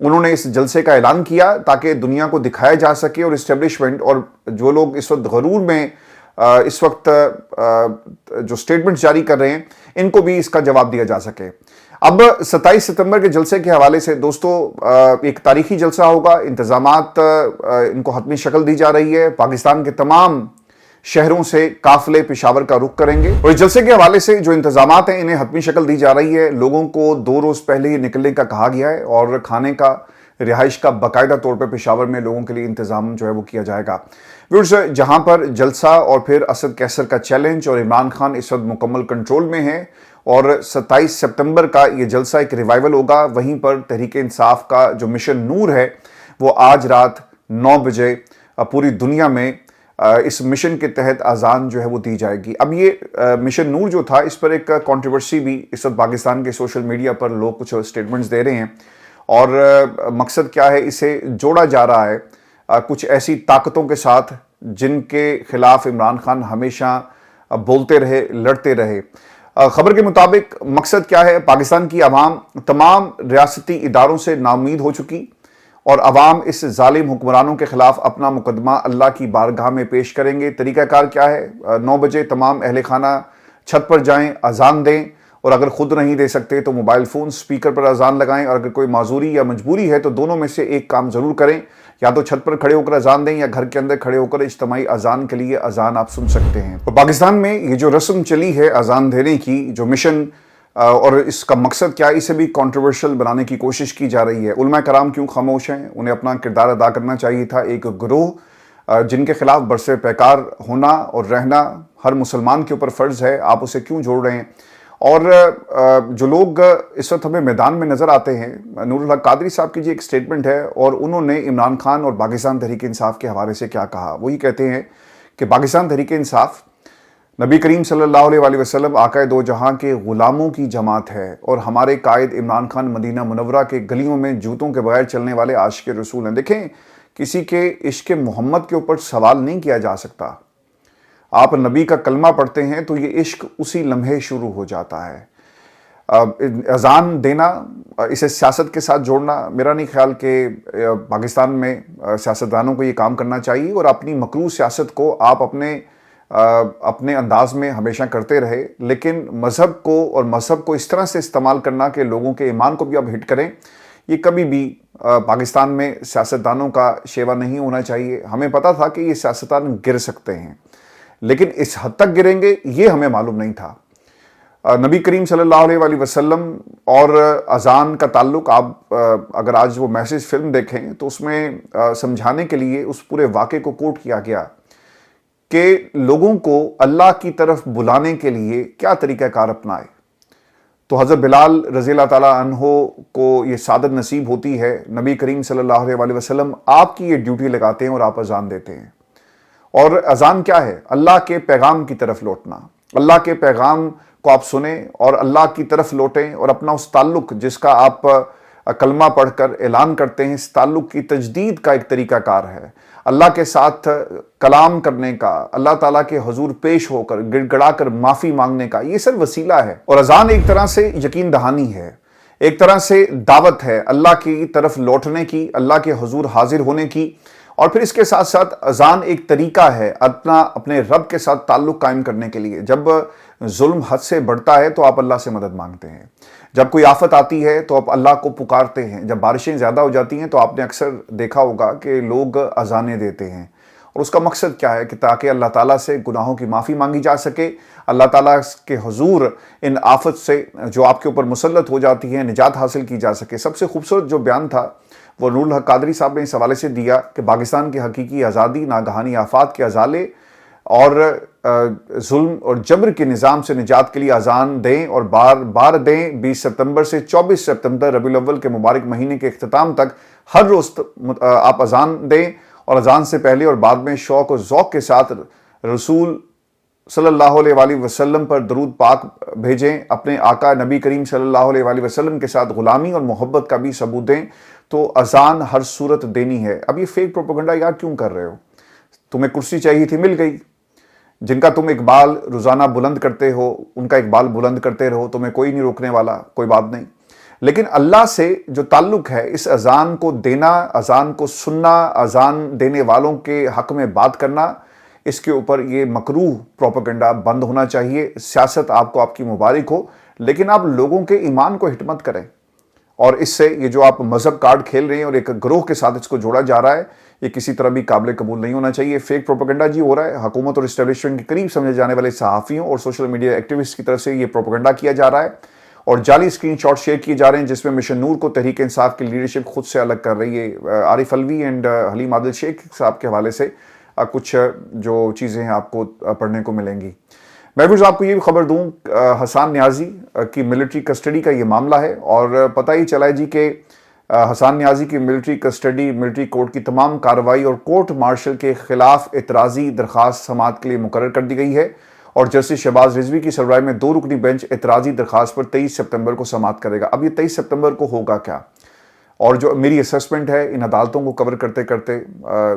انہوں نے اس جلسے کا اعلان کیا تاکہ دنیا کو دکھایا جا سکے اور اسٹیبلشمنٹ اور جو لوگ اس وقت غرور میں اس وقت جو سٹیٹمنٹ جاری کر رہے ہیں ان کو بھی اس کا جواب دیا جا سکے۔ اب 27 ستمبر کے جلسے کے حوالے سے دوستو ایک تاریخی جلسہ ہوگا، انتظامات ان کو حتمی شکل دی جا رہی ہے، پاکستان کے تمام شہروں سے قافلے پشاور کا رخ کریں گے، اور اس جلسے کے حوالے سے جو انتظامات ہیں انہیں حتمی شکل دی جا رہی ہے۔ لوگوں کو 2 روز پہلے ہی نکلنے کا کہا گیا ہے اور کھانے کا، رہائش کا باقاعدہ طور پہ پشاور میں لوگوں کے لیے انتظام جو ہے وہ کیا جائے گا۔ ویورز، جہاں پر جلسہ اور پھر اسد کیسر کا چیلنج اور عمران خان اس وقت مکمل کنٹرول میں ہے اور 27 ستمبر کا یہ جلسہ ایک ریوائول ہوگا، وہیں پر تحریک انصاف کا جو مشن نور ہے وہ آج رات 9 بجے پوری دنیا میں اس مشن کے تحت اذان جو ہے وہ دی جائے گی۔ اب یہ مشن نور جو تھا اس پر ایک کنٹروورسی بھی اس وقت پاکستان کے سوشل میڈیا پر لوگ کچھ سٹیٹمنٹس دے رہے ہیں، اور مقصد کیا ہے، اسے جوڑا جا رہا ہے کچھ ایسی طاقتوں کے ساتھ جن کے خلاف عمران خان ہمیشہ بولتے رہے، لڑتے رہے۔ خبر کے مطابق مقصد کیا ہے، پاکستان کی عوام تمام ریاستی اداروں سے ناامید ہو چکی اور عوام اس ظالم حکمرانوں کے خلاف اپنا مقدمہ اللہ کی بارگاہ میں پیش کریں گے۔ طریقہ کار کیا ہے، 9 بجے تمام اہل خانہ چھت پر جائیں، اذان دیں، اور اگر خود نہیں دے سکتے تو موبائل فون سپیکر پر اذان لگائیں، اور اگر کوئی معذوری یا مجبوری ہے تو دونوں میں سے ایک کام ضرور کریں، یا تو چھت پر کھڑے ہو کر اذان دیں یا گھر کے اندر کھڑے ہو کر اجتماعی اذان کے لیے اذان آپ سن سکتے ہیں۔ اور پاکستان میں یہ جو رسم چلی ہے اذان دینے کی، جو مشن اور اس کا مقصد کیا ہے، اسے بھی کنٹروورشل بنانے کی کوشش کی جا رہی ہے۔ علماء کرام کیوں خاموش ہیں؟ انہیں اپنا کردار ادا کرنا چاہیے تھا۔ ایک گروہ جن کے خلاف برسر پیکار ہونا اور رہنا ہر مسلمان کے اوپر فرض ہے، آپ اسے کیوں جوڑ رہے ہیں؟ اور جو لوگ اس وقت ہمیں میدان میں نظر آتے ہیں، نور الحق قادری صاحب کی ایک سٹیٹمنٹ ہے اور انہوں نے عمران خان اور پاکستان تحریک انصاف کے حوالے سے کیا کہا۔ وہ یہ کہتے ہیں کہ پاکستان تحریک انصاف نبی کریم صلی اللہ علیہ وآلہ وسلم آقائے دو جہاں کے غلاموں کی جماعت ہے، اور ہمارے قائد عمران خان مدینہ منورہ کے گلیوں میں جوتوں کے بغیر چلنے والے عاشق رسول ہیں۔ دیکھیں، کسی کے عشق محمد کے اوپر سوال نہیں کیا جا سکتا۔ آپ نبی کا کلمہ پڑھتے ہیں تو یہ عشق اسی لمحے شروع ہو جاتا ہے۔ اذان دینا، اسے سیاست کے ساتھ جوڑنا، میرا نہیں خیال کہ پاکستان میں سیاستدانوں کو یہ کام کرنا چاہیے، اور اپنی مکروہ سیاست کو آپ اپنے انداز میں ہمیشہ کرتے رہے، لیکن مذہب کو اور مذہب کو اس طرح سے استعمال کرنا کہ لوگوں کے ایمان کو بھی اب ہٹ کریں، یہ کبھی بھی پاکستان میں سیاستدانوں کا شیوا نہیں ہونا چاہیے۔ ہمیں پتا تھا کہ یہ سیاستدان گر سکتے ہیں، لیکن اس حد تک گریں گے یہ ہمیں معلوم نہیں تھا۔ نبی کریم صلی اللہ علیہ وآلہ وسلم اور اذان کا تعلق، آپ اگر آج وہ میسج فلم دیکھیں تو اس میں سمجھانے کے لیے اس پورے واقعے کو کوٹ کیا گیا کہ لوگوں کو اللہ کی طرف بلانے کے لیے کیا طریقہ کار اپنائے۔ تو حضرت بلال رضی اللہ تعالیٰ عنہ کو یہ سعادت نصیب ہوتی ہے، نبی کریم صلی اللہ علیہ وآلہ وسلم آپ کی یہ ڈیوٹی لگاتے ہیں اور آپ اذان دیتے ہیں۔ اور اذان کیا ہے؟ اللہ کے پیغام کی طرف لوٹنا۔ اللہ کے پیغام کو آپ سنیں اور اللہ کی طرف لوٹیں، اور اپنا اس تعلق جس کا آپ کلمہ پڑھ کر اعلان کرتے ہیں، اس تعلق کی تجدید کا ایک طریقہ کار ہے۔ اللہ کے ساتھ کلام کرنے کا، اللہ تعالیٰ کے حضور پیش ہو کر گڑ گڑا کر معافی مانگنے کا، یہ سب وسیلہ ہے۔ اور اذان ایک طرح سے یقین دہانی ہے، ایک طرح سے دعوت ہے اللہ کی طرف لوٹنے کی، اللہ کے حضور حاضر ہونے کی۔ اور پھر اس کے ساتھ ساتھ اذان ایک طریقہ ہے اپنے رب کے ساتھ تعلق قائم کرنے کے لیے۔ جب ظلم حد سے بڑھتا ہے تو آپ اللہ سے مدد مانگتے ہیں، جب کوئی آفت آتی ہے تو آپ اللہ کو پکارتے ہیں، جب بارشیں زیادہ ہو جاتی ہیں تو آپ نے اکثر دیکھا ہوگا کہ لوگ اذانیں دیتے ہیں، اور اس کا مقصد کیا ہے کہ تاکہ اللہ تعالیٰ سے گناہوں کی معافی مانگی جا سکے، اللہ تعالیٰ کے حضور ان آفت سے جو آپ کے اوپر مسلط ہو جاتی ہے نجات حاصل کی جا سکے۔ سب سے خوبصورت جو بیان تھا وہ نور الحق قادری صاحب نے اس حوالے سے دیا کہ پاکستان کی حقیقی آزادی ناگہانی آفات کے ازالے اور ظلم اور جبر کے نظام سے نجات کے لیے اذان دیں، اور بار بار دیں۔ 20 ستمبر سے 24 ستمبر ربیع الاول کے مبارک مہینے کے اختتام تک ہر روز آپ اذان دیں، اور اذان سے پہلے اور بعد میں شوق و ذوق کے ساتھ رسول صلی اللہ علیہ وآلہ وسلم پر درود پاک بھیجیں، اپنے آقا نبی کریم صلی اللہ علیہ وآلہ وسلم کے ساتھ غلامی اور محبت کا بھی ثبوت دیں۔ تو اذان ہر صورت دینی ہے۔ اب یہ فیک پروپیگنڈا یار کیوں کر رہے ہو؟ تمہیں کرسی چاہیے تھی، مل گئی۔ جن کا تم اقبال روزانہ بلند کرتے ہو ان کا اقبال بلند کرتے رہو، تمہیں کوئی نہیں روکنے والا، کوئی بات نہیں۔ لیکن اللہ سے جو تعلق ہے، اس اذان کو دینا، اذان کو سننا، اذان دینے والوں کے حق میں بات کرنا، اس کے اوپر یہ مکروہ پروپیگنڈا بند ہونا چاہیے۔ سیاست آپ کو آپ کی مبارک ہو، لیکن آپ لوگوں کے ایمان کو ہٹ مت کریں۔ اور اس سے یہ جو آپ مذہب کارڈ کھیل رہے ہیں اور ایک گروہ کے ساتھ اس کو جوڑا جا رہا ہے، یہ کسی طرح بھی قابل قبول نہیں ہونا چاہیے۔ فیک پروپیگنڈا جی ہو رہا ہے، حکومت اور اسٹیبلشمنٹ کے قریب سمجھے جانے والے صحافیوں اور سوشل میڈیا ایکٹیوسٹ کی طرف سے یہ پروپیگنڈا کیا جا رہا ہے، اور جعلی اسکرین شاٹ شیئر کیے جا رہے ہیں جس میں مشن نور کو تحریک انصاف کی لیڈرشپ خود سے الگ کر رہی ہے۔ عارف الوی اینڈ حلیم عادل شیخ صاحب کے حوالے سے کچھ جو چیزیں ہیں آپ کو پڑھنے کو ملیں گی۔ محفوظ آپ کو یہ بھی خبر دوں، حسان نیازی کی ملٹری کسٹڈی کا یہ معاملہ ہے، اور پتہ ہی چلا ہے جی کہ حسان نیازی کی ملٹری کسٹڈی ملٹری کورٹ کی تمام کارروائی اور کورٹ مارشل کے خلاف اعتراضی درخواست سماعت کے لیے مقرر کر دی گئی ہے، اور جسٹس شہباز رضوی کی سربراہی میں 2 رکنی بینچ اعتراضی درخواست پر 23 سپتمبر کو سماعت کرے گا۔ اب یہ 23 سپتمبر کو ہوگا کیا؟ اور جو میری اسسمنٹ ہے ان عدالتوں کو کور کرتے کرتے،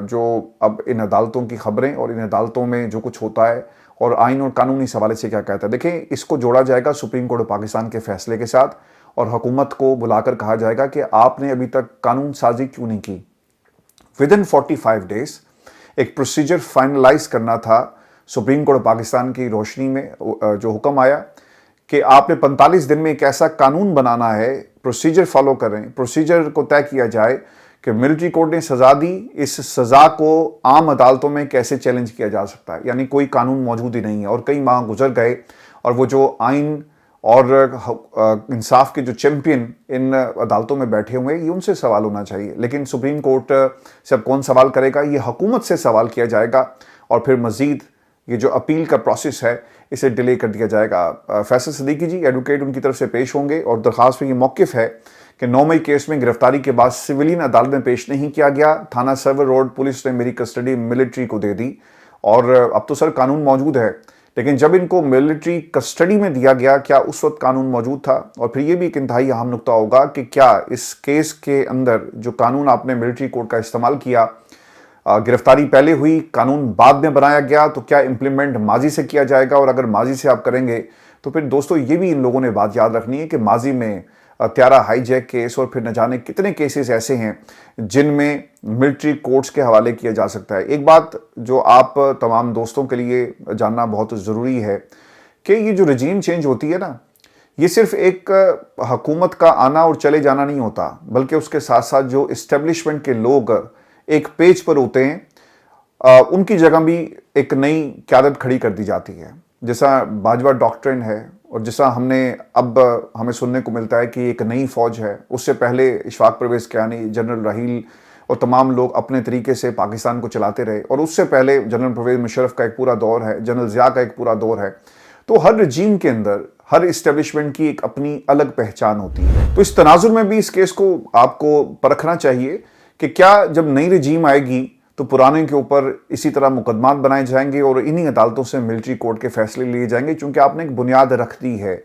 جو اب ان عدالتوں کی خبریں اور ان عدالتوں میں جو کچھ ہوتا ہے اور آئین اور قانونی حوالے سے کیا کہتا ہے، دیکھیں اس کو جوڑا جائے گا سپریم کورٹ پاکستان کے فیصلے کے ساتھ، اور حکومت کو بلا کر کہا جائے گا کہ آپ نے ابھی تک قانون سازی کیوں نہیں کی۔ ودن 45 ڈیز ایک پروسیجر فائنلائز کرنا تھا۔ سپریم کورٹ پاکستان کی روشنی میں جو حکم آیا کہ آپ نے 45 دن میں ایک ایسا قانون بنانا ہے، پروسیجر فالو کریں، پروسیجر کو طے کیا جائے کہ ملٹری کورٹ نے سزا دی، اس سزا کو عام عدالتوں میں کیسے چیلنج کیا جا سکتا ہے، یعنی کوئی قانون موجود ہی نہیں ہے۔ اور کئی ماہ گزر گئے، اور وہ جو آئین اور انصاف کے جو چیمپئن ان عدالتوں میں بیٹھے ہوئے ہیں، یہ ان سے سوال ہونا چاہیے، لیکن سپریم کورٹ سے اب کون سوال کرے گا؟ یہ حکومت سے سوال کیا جائے گا، اور پھر مزید یہ جو اپیل کا پروسیس ہے اسے ڈیلے کر دیا جائے گا۔ فیصل صدیقی جی ایڈوکیٹ ان کی طرف سے پیش ہوں گے، اور درخواست میں یہ موقف ہے کہ 9 مئی کیس میں گرفتاری کے بعد سویلین عدالت میں پیش نہیں کیا گیا، تھانہ سرور روڈ پولیس نے میری کسٹڈی ملٹری کو دے دی، اور اب تو سر قانون موجود ہے، لیکن جب ان کو ملٹری کسٹڈی میں دیا گیا کیا اس وقت قانون موجود تھا؟ اور پھر یہ بھی ایک انتہائی اہم نقطہ ہوگا کہ کیا اس کیس کے اندر جو قانون آپ نے ملٹری کورٹ کا استعمال کیا، گرفتاری پہلے ہوئی، قانون بعد میں بنایا گیا، تو کیا امپلیمنٹ ماضی سے کیا جائے گا؟ اور اگر ماضی سے آپ کریں گے تو پھر دوستو یہ بھی ان لوگوں نے بات یاد رکھنی ہے کہ ماضی میں تیارہ ہائی جیک کیس اور پھر نہ جانے کتنے کیسز ایسے ہیں جن میں ملٹری کورٹس کے حوالے کیا جا سکتا ہے۔ ایک بات جو آپ تمام دوستوں کے لیے جاننا بہت ضروری ہے کہ یہ جو رجیم چینج ہوتی ہے نا، یہ صرف ایک حکومت کا آنا اور چلے جانا نہیں ہوتا، بلکہ اس کے ساتھ ساتھ جو اسٹیبلشمنٹ کے لوگ ایک پیج پر ہوتے ہیں، ان کی جگہ بھی ایک نئی قیادت کھڑی کر دی جاتی ہے، جیسا باجوہ ڈاکٹرن ہے، اور جیسا ہمیں سننے کو ملتا ہے کہ ایک نئی فوج ہے۔ اس سے پہلے اشفاق پرویز کیانی، جنرل رحیل اور تمام لوگ اپنے طریقے سے پاکستان کو چلاتے رہے، اور اس سے پہلے جنرل پرویز مشرف کا ایک پورا دور ہے، جنرل ضیاء کا ایک پورا دور ہے۔ تو ہر رجیم کے اندر ہر اسٹیبلشمنٹ کی ایک اپنی الگ پہچان ہوتی ہے۔ تو اس تناظر میں بھی اس کیس کو آپ کو پرکھنا چاہیے کہ کیا جب نئی رجیم آئے گی تو پرانے کے اوپر اسی طرح مقدمات بنائے جائیں گے اور انہی عدالتوں سے ملٹری کورٹ کے فیصلے لیے جائیں گے، چونکہ آپ نے ایک بنیاد رکھ دی ہے،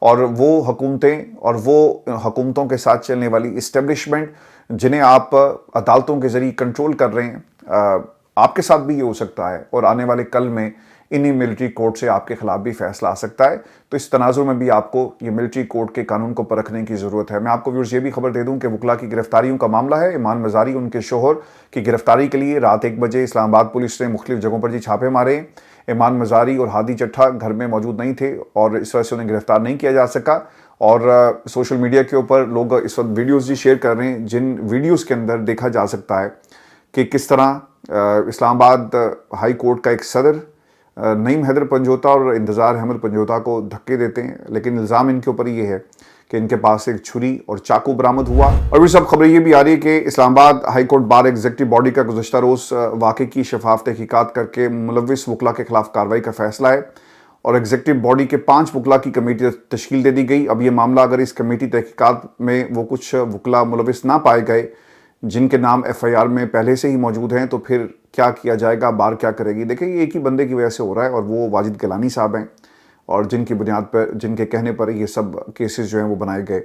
اور وہ حکومتیں اور وہ حکومتوں کے ساتھ چلنے والی اسٹیبلشمنٹ جنہیں آپ عدالتوں کے ذریعے کنٹرول کر رہے ہیں، آپ کے ساتھ بھی یہ ہو سکتا ہے، اور آنے والے کل میں انہی ملٹری کورٹ سے آپ کے خلاف بھی فیصلہ آ سکتا ہے۔ تو اس تناظر میں بھی آپ کو یہ ملٹری کورٹ کے قانون کو پرکھنے کی ضرورت ہے۔ میں آپ کو ویورز یہ بھی خبر دے دوں کہ وکلا کی گرفتاریوں کا معاملہ ہے۔ ایمان مزاری ان کے شوہر کی گرفتاری کے لیے رات 1 بجے اسلام آباد پولیس نے مختلف جگہوں پر چھاپے مارے۔ ایمان مزاری اور ہادی چٹھا گھر میں موجود نہیں تھے، اور اس وجہ سے انہیں گرفتار نہیں کیا جا سکا، اور سوشل میڈیا کے اوپر لوگ اس وقت ویڈیوز شیئر کر رہے ہیں، جن ویڈیوز کے اندر دیکھا جا سکتا ہے کہ کس طرح اسلام آباد ہائی کورٹ کا ایک صدر نعیم حیدر پنجوتا اور انتظار احمد پنجوتا کو دھکے دیتے ہیں، لیکن الزام ان کے اوپر یہ ہے کہ ان کے پاس ایک چھری اور چاقو برآمد ہوا۔ اور بھی سب خبریں یہ بھی آ رہی ہے کہ اسلام آباد high court bar executive body کا گزشتہ روز واقعے کی شفاف تحقیقات کر کے ملوث وکلا کے خلاف کارروائی کا فیصلہ ہے، اور ایگزیکٹو باڈی کے 5 وکلا کی کمیٹی تشکیل دے دی گئی۔ اب یہ معاملہ اگر اس کمیٹی تحقیقات میں وہ کچھ وکلا ملوث نہ پائے گئے جن کے نام ایف آئی آر میں پہلے سے ہی موجود ہیں، تو پھر کیا کیا جائے گا، بار کیا کرے گی؟ دیکھیں یہ ایک ہی بندے کی وجہ سے ہو رہا ہے، اور وہ واجد گیلانی صاحب ہیں، اور جن کی بنیاد پر، جن کے کہنے پر یہ سب کیسز جو ہیں وہ بنائے گئے۔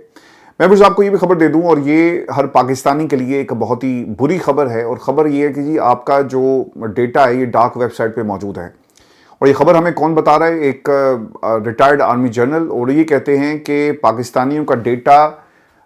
میں بھی آپ کو یہ بھی خبر دے دوں، اور یہ ہر پاکستانی کے لیے ایک بہت ہی بری خبر ہے، اور خبر یہ ہے کہ جی آپ کا جو ڈیٹا ہے یہ ڈارک ویب سائٹ پہ موجود ہے۔ اور یہ خبر ہمیں کون بتا رہا ہے؟ ایک ریٹائرڈ آرمی جنرل، اور یہ کہتے ہیں کہ پاکستانیوں کا ڈیٹا